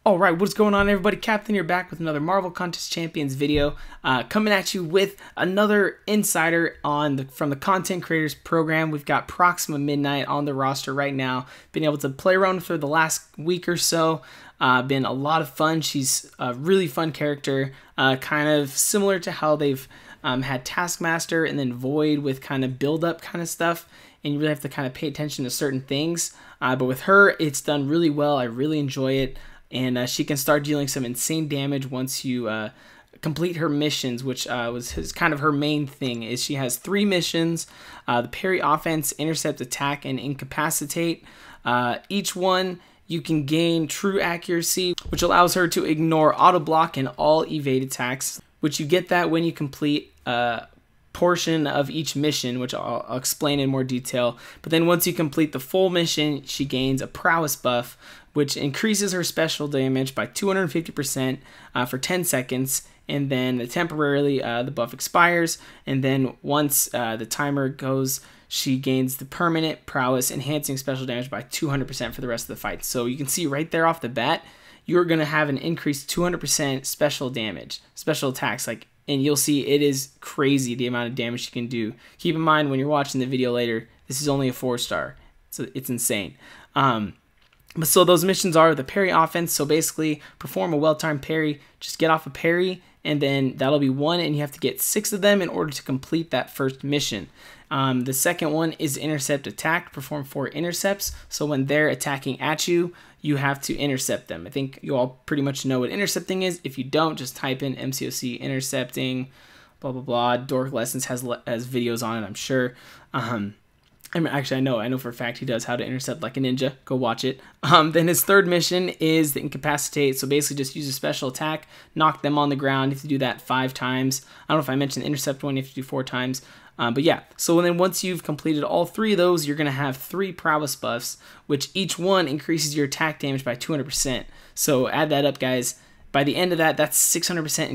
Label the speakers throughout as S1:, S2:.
S1: Alright, what's going on everybody? Captain here back with another Marvel Contest Champions video, coming at you with another insider from the Content Creators Program. We've got Proxima Midnight on the roster right now. Been able to play around for the last week or so. Been a lot of fun. She's a really fun character, kind of similar to how they've had Taskmaster and then Void with kind of build-up kind of stuff. And you really have to kind of pay attention to certain things. But with her, it's done really well. I really enjoy it. And she can start dealing some insane damage once you complete her missions, which was kind of her main thing. Is she has 3 missions: the parry offense, intercept attack, and incapacitate. Each one you can gain true accuracy, which allows her to ignore auto block and all evade attacks, which you get that when you complete a portion of each mission, which I'll explain in more detail. But then once you complete the full mission, she gains a prowess buff, which increases her special damage by 250% for 10 seconds, and then temporarily the buff expires, and then once the timer goes, she gains the permanent prowess, enhancing special damage by 200% for the rest of the fight. So you can see right there off the bat, you're going to have an increased 200% special damage, special attacks, and you'll see it is crazy the amount of damage she can do. Keep in mind when you're watching the video later, this is only a 4-star, so it's insane. So those missions are the parry offense. So basically, perform a well-timed parry. Just get off a parry, and then that'll be 1, and you have to get 6 of them in order to complete that first mission. The second one is Intercept Attack. Perform 4 intercepts. So when they're attacking at you, you have to intercept them. I think you all pretty much know what intercepting is. If you don't, just type in MCOC intercepting, blah, blah, blah. Dork Lessons has videos on it, I'm sure. I mean, actually, I know for a fact he does how to intercept like a ninja. Go watch it. Then his third mission is the incapacitate. So basically just use a special attack, knock them on the ground. You have to do that 5 times. I don't know if I mentioned the intercept one, you have to do 4 times. But yeah, so then once you've completed all 3 of those, you're going to have 3 prowess buffs, which each one increases your attack damage by 200%. So add that up, guys. By the end of that, that's 600%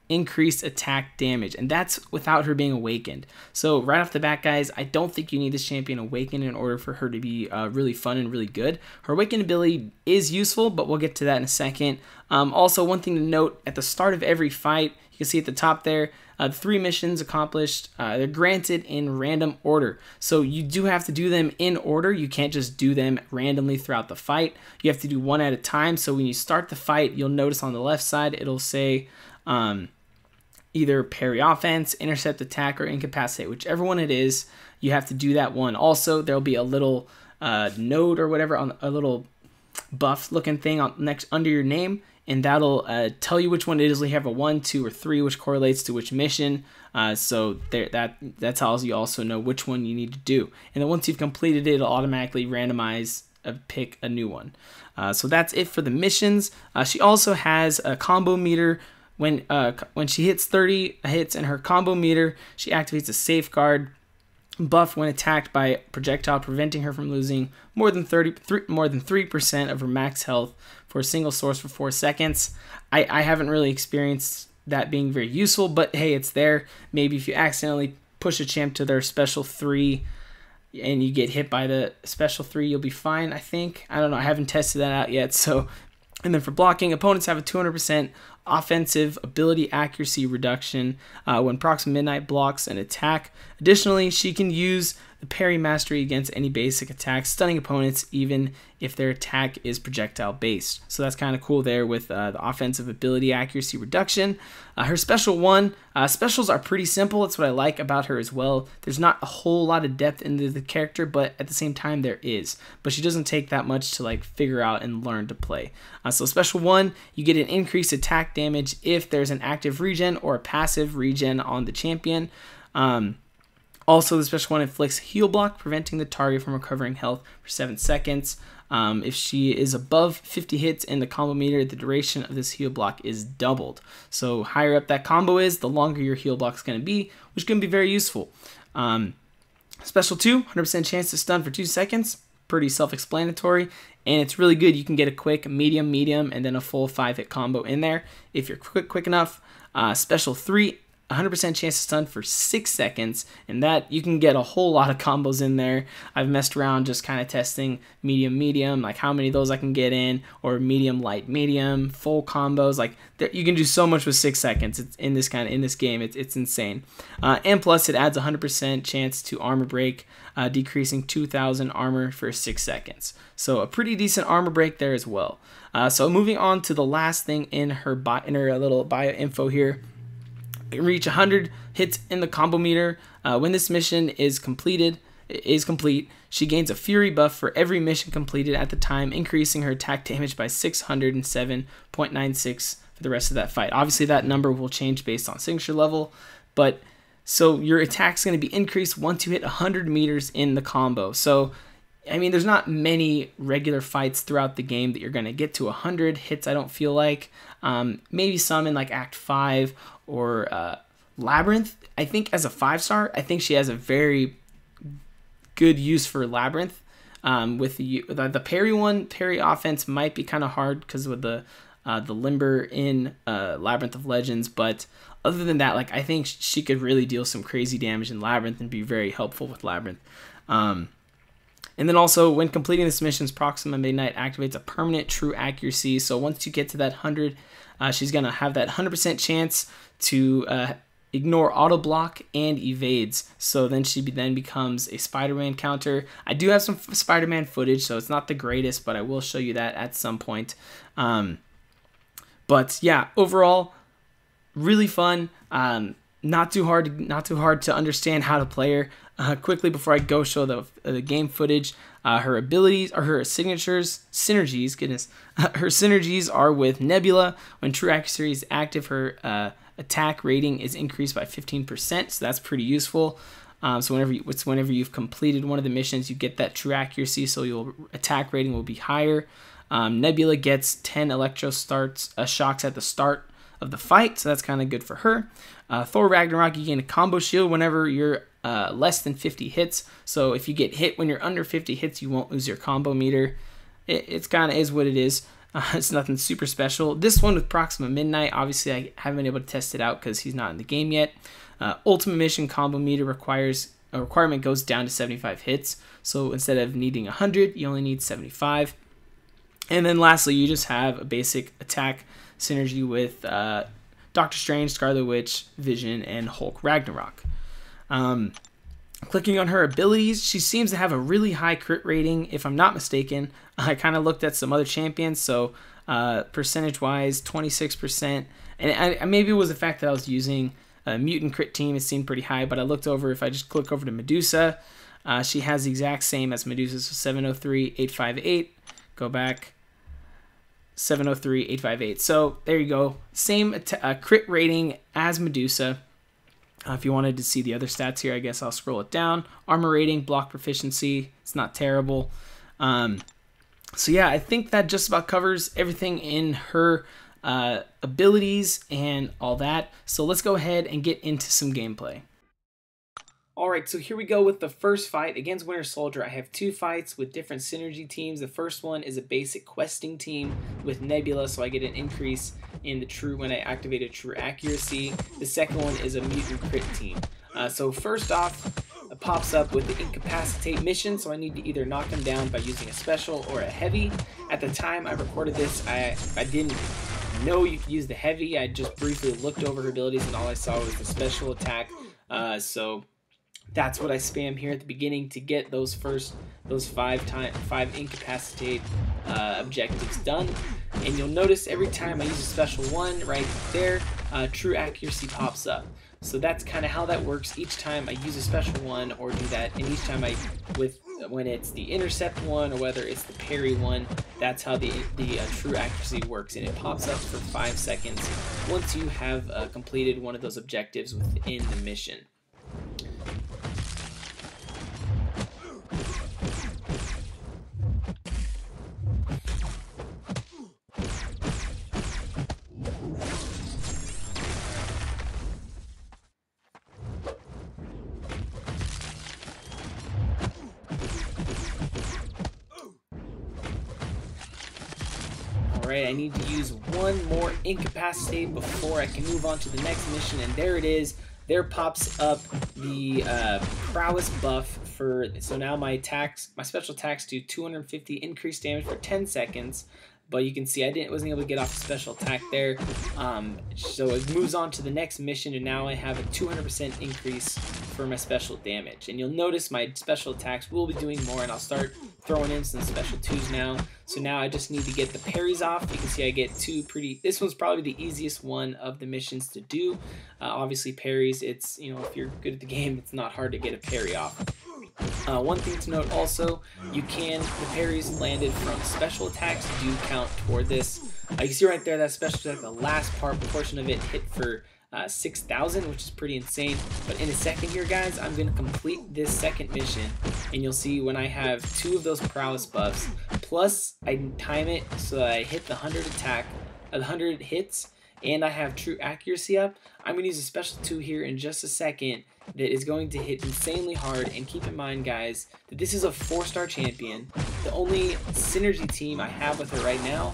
S1: increased attack damage, and that's without her being awakened. So right off the bat, guys, I don't think you need this champion awakened in order for her to be really fun and really good. Her awakened ability is useful, but we'll get to that in a second. Also, one thing to note, at the start of every fight, you can see at the top there, the 3 missions accomplished, they're granted in random order. So you do have to do them in order. You can't just do them randomly throughout the fight. You have to do one at a time. So when you start the fight, you'll notice on the left side, it'll say either parry offense, intercept attack, or incapacitate. Whichever one it is, you have to do that one. Also, there'll be a little node or whatever, on a little buff looking thing under your name, and that'll tell you which one it is. You have a 1, 2, or 3, which correlates to which mission. So that tells you also know which one you need to do. And then once you've completed it, it'll automatically randomize, pick a new one. So that's it for the missions. She also has a combo meter. When she hits 30 hits in her combo meter, she activates a safeguard buff when attacked by a projectile, preventing her from losing more than 3% of her max health for a single source for 4 seconds. I haven't really experienced that being very useful, but hey, it's there. Maybe if you accidentally push a champ to their special 3 and you get hit by the special 3, you'll be fine, I think. I don't know. I haven't tested that out yet. So, and then for blocking, opponents have a 200% offensive ability accuracy reduction when Proxima Midnight blocks an attack. Additionally, she can use the parry mastery against any basic attack, stunning opponents even if their attack is projectile based. So that's kind of cool there with the offensive ability accuracy reduction. Her special one, specials are pretty simple. That's what I like about her as well. There's not a whole lot of depth into the character, but at the same time there is. But she doesn't take that much to figure out and learn to play. So special one, you get an increased attack damage if there's an active regen or a passive regen on the champion. Also, the special one inflicts heal block, preventing the target from recovering health for 7 seconds. If she is above 50 hits in the combo meter, the duration of this heal block is doubled. So higher up that combo is, the longer your heal block is going to be, which can be very useful. Special 2, 100% chance to stun for 2 seconds. Pretty self-explanatory, and it's really good. You can get a quick, medium, and then a full 5-hit combo in there if you're quick enough. Special 3, 100% chance to stun for 6 seconds, and that you can get a whole lot of combos in there. I've messed around just kind of testing medium, like how many of those I can get in, or medium, light, medium, full combos. Like you can do so much with 6 seconds. It's in this game. It's insane. And plus, it adds 100% chance to armor break, decreasing 2,000 armor for 6 seconds. So a pretty decent armor break there as well. So moving on to the last thing in her little bio info here. Reach 100 hits in the combo meter. When this mission is complete, she gains a fury buff for every mission completed at the time, increasing her attack damage by 607.96 for the rest of that fight. Obviously, that number will change based on signature level, but so your attack's going to be increased once you hit 100 meters in the combo. So, I mean, there's not many regular fights throughout the game that you're going to get to 100 hits, I don't feel like. Maybe some in like Act 5 or Labyrinth. I think as a 5-star, I think she has a very good use for Labyrinth. With the parry offense might be kind of hard because with the limber in Labyrinth of Legends, but other than that, like I think she could really deal some crazy damage in Labyrinth and be very helpful with Labyrinth. And then also, when completing this mission's Proxima Midnight activates a permanent true accuracy. So once you get to that 100, she's going to have that 100% chance to ignore auto block and evades. So then she becomes a Spider-Man counter. I do have some Spider-Man footage, so it's not the greatest, but I will show you that at some point. But yeah, overall, really fun. Not too hard to understand how to play her. Quickly before I go show the game footage, her abilities or her synergies. Goodness, her synergies are with Nebula. When true accuracy is active, her attack rating is increased by 15%. So that's pretty useful. So whenever you've completed one of the missions, you get that true accuracy. So your attack rating will be higher. Nebula gets 10 electro shocks at the start of the fight, so that's kind of good for her. Thor Ragnarok, you gain a combo shield whenever you're less than 50 hits. So if you get hit when you're under 50 hits, you won't lose your combo meter. It's kind of is what it is. It's nothing super special. This one with Proxima Midnight, obviously I haven't been able to test it out because he's not in the game yet. Ultimate Mission combo meter requirement goes down to 75 hits. So instead of needing 100, you only need 75. And then lastly, you just have a basic attack synergy with Doctor Strange, Scarlet Witch, Vision, and Hulk Ragnarok. Clicking on her abilities, she seems to have a really high crit rating, if I'm not mistaken. I kind of looked at some other champions, so percentage-wise, 26%. And maybe it was the fact that I was using a Mutant Crit team. It seemed pretty high, but I looked over, if I just click over to Medusa, she has the exact same as Medusa, so 703, 858. Go back. 703, 858. So there you go. Same crit rating as Medusa. If you wanted to see the other stats here, I guess I'll scroll it down. Armor rating, block proficiency. It's not terrible. So yeah, I think that just about covers everything in her abilities and all that. So let's go ahead and get into some gameplay. Alright, so here we go with the first fight against Winter Soldier. I have two fights with different synergy teams. The first one is a basic questing team with Nebula, so I get an increase in the when I activate a true accuracy. The second one is a Mutant Crit team. So first off, it pops up with the Incapacitate mission, so I need to either knock him down by using a special or a heavy. At the time I recorded this, I didn't know you could use the heavy. I just briefly looked over her abilities and all I saw was the special attack. So that's what I spam here at the beginning to get those five incapacitate objectives done. And you'll notice every time I use a special one right there, true accuracy pops up. So that's kind of how that works. Each time I use a special one or do that, and each time when it's the intercept one or whether it's the parry one, that's how the true accuracy works, and it pops up for 5 seconds once you have completed one of those objectives within the mission. Alright, I need to use one more incapacitate before I can move on to the next mission, and there it is. There pops up the prowess buff for, so now my special attacks do 250 increased damage for 10 seconds. But you can see I wasn't able to get off the special attack there. So it moves on to the next mission, and now I have a 200% increase for my special damage. And you'll notice my special attacks will be doing more, and I'll start throwing in some special 2s now. So now I just need to get the parries off. You can see I get two this one's probably the easiest one of the missions to do. Obviously parries, it's, you know, if you're good at the game, it's not hard to get a parry off. One thing to note also, the parries landed from special attacks do count toward this. You see right there, that special attack, the last portion of it hit for 6,000, which is pretty insane. But in a second here, guys, I'm going to complete this second mission, and you'll see when I have 2 of those prowess buffs, plus I time it so that I hit the 100 hits, and I have true accuracy up. I'm going to use a special 2 here in just a second that is going to hit insanely hard. And keep in mind, guys, that this is a 4-star champion. The only synergy team I have with her right now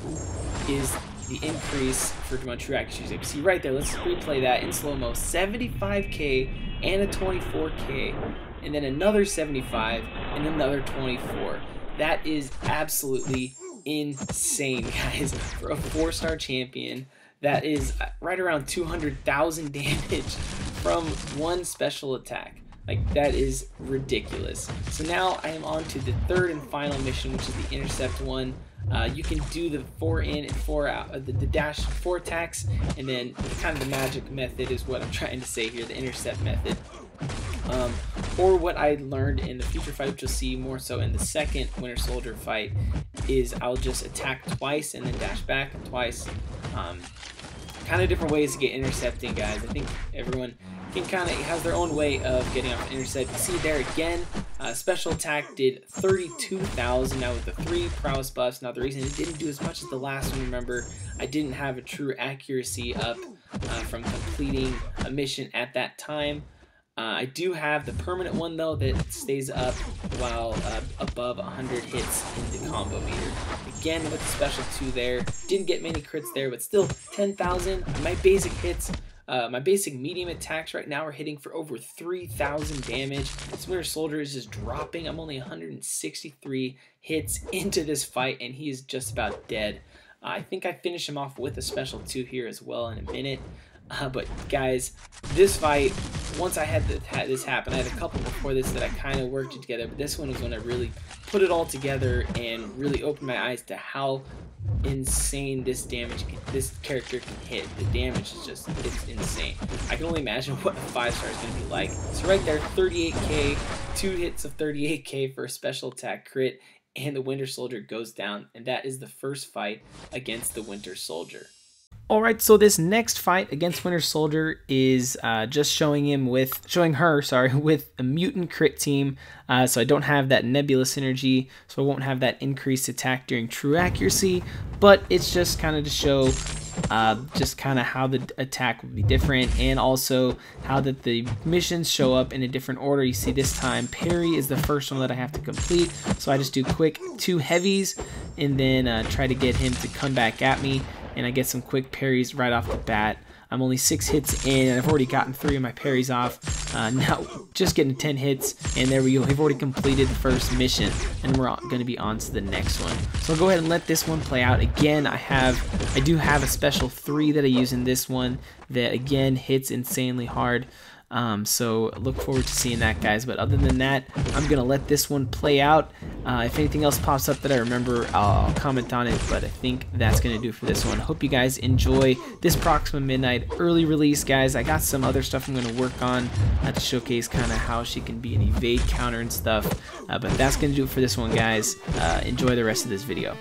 S1: is the increase for my true accuracy. You can see right there, let's replay that in slow-mo. 75k and a 24k, and then another 75 and another 24. That is absolutely insane, guys, for a 4-star champion. That is right around 200,000 damage from one special attack. Like, that is ridiculous. So now I am on to the third and final mission, which is the Intercept one. You can do the 4 in and 4 out, the dash 4 attacks, and then kind of the magic method is what I'm trying to say here, the Intercept method. Or what I learned in the future fight, which you'll see more so in the second Winter Soldier fight, is I'll just attack twice and then dash back twice. Kind of different ways to get intercepting, guys. I think everyone can kind of has their own way of getting off an intercept. You see there again, special attack did 32,000 now with the 3 prowess buffs. Now the reason it didn't do as much as the last one, remember, I didn't have a true accuracy up from completing a mission at that time. I do have the permanent one though that stays up while above 100 hits in the combo meter. Again with the special 2 there, didn't get many crits there, but still 10,000. My basic hits, my basic medium attacks right now are hitting for over 3,000 damage. This Winter Soldier is just dropping. I'm only 163 hits into this fight, and he is just about dead. I think I finish him off with a special 2 here as well in a minute. But guys, this fight, once I had this happen, I had a couple before this that I kind of worked it together, but this one is when I really put it all together and really opened my eyes to how insane this character can hit. The damage is just, it's insane. I can only imagine what a 5-star is going to be like. So right there, 38k, 2 hits of 38k for a special attack crit, and the Winter Soldier goes down, and that is the first fight against the Winter Soldier. Alright, so this next fight against Winter Soldier is just showing her with a Mutant Crit team. So I don't have that Nebula synergy, so I won't have that increased attack during true accuracy, but it's just kind of to show just kind of how the attack would be different, and also how that the missions show up in a different order. You see this time parry is the first one that I have to complete, so I just do quick 2 heavies and then try to get him to come back at me, and I get some quick parries right off the bat. I'm only 6 hits in, and I've already gotten 3 of my parries off. Now just getting 10 hits, and there we go. We've already completed the first mission, and we're going to be on to the next one. So I'll go ahead and let this one play out. Again, I do have a special 3 that I use in this one that again hits insanely hard. So look forward to seeing that, guys. But other than that, I'm gonna let this one play out. If anything else pops up that I remember, I'll comment on it, but I think that's gonna do for this one. Hope you guys enjoy this Proxima Midnight early release, guys. I got some other stuff I'm gonna work on to showcase kind of how she can be an evade counter and stuff, but that's gonna do it for this one, guys. Enjoy the rest of this video.